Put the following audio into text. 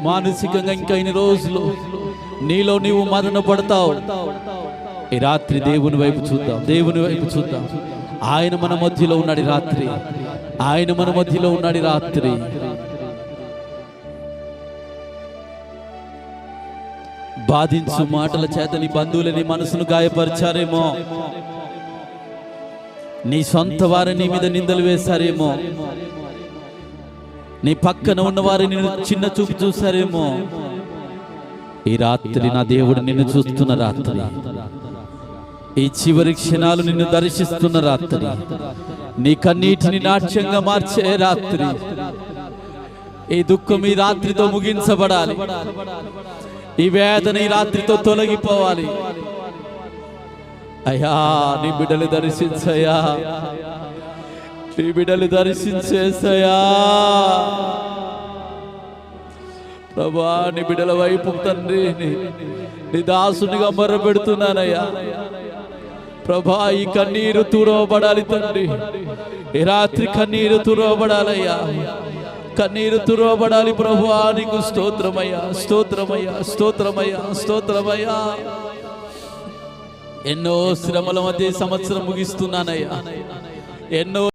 మానసికంగా ఇంకా ఇన్ని రోజులు నీలో నీవు మదన పడతావు. ఈ రాత్రి దేవుని వైపు చూద్దాం, దేవుని వైపు చూద్దాం. ఆయన మన మధ్యలో ఉన్నాడు రాత్రి, ఆయన మన మధ్యలో ఉన్నాడు రాత్రి. బాధించు మాటల చేత నీ బంధువులు నీ మనసును గాయపరిచారేమో, నీ సొంత వారు నీ మీద నిందలు వేశారేమో, నీ పక్కన ఉన్న వారు నిన్ను చిన్న చూపు చూశారేమో. ఈ రాత్రి నా దేవుడు నిన్ను చూస్తున్న రాత్రి, ఈ చివరి క్షణాలు నిన్ను దర్శిస్తున్న రాత్రి, నీ కన్నీటిని నాట్యంగా మార్చే రాత్రి. ఈ దుఃఖం ఈ రాత్రితో ముగించబడాలి, ఈ వేదన ఈ రాత్రితో తొలగిపోవాలి. అయ్యా నీ బిడ్డలు దర్శించయ్యా, నీ బిడ్డలు దర్శించేసయ్యా ప్రభా. నీ బిడ్డల వైపు తండ్రి నీ దాసునిగా మొర్ర పెడుతున్నానయ్యా ప్రభా. ఈ కన్నీరు తుడవబడాలి తండ్రి, ఈ రాత్రి కన్నీరు తుడవబడాలయ్యా, కన్నీరు తుడవబడాలి ప్రభువా. నీకు స్తోత్రమయ్యా, స్తోత్రమయ్యా, స్తోత్రమయ్యా, స్తోత్రమయ్యా. ఎన్నో శ్రమల మధ్య సంవత్సరం ముగిస్తున్నానయ్యా, ఎన్నో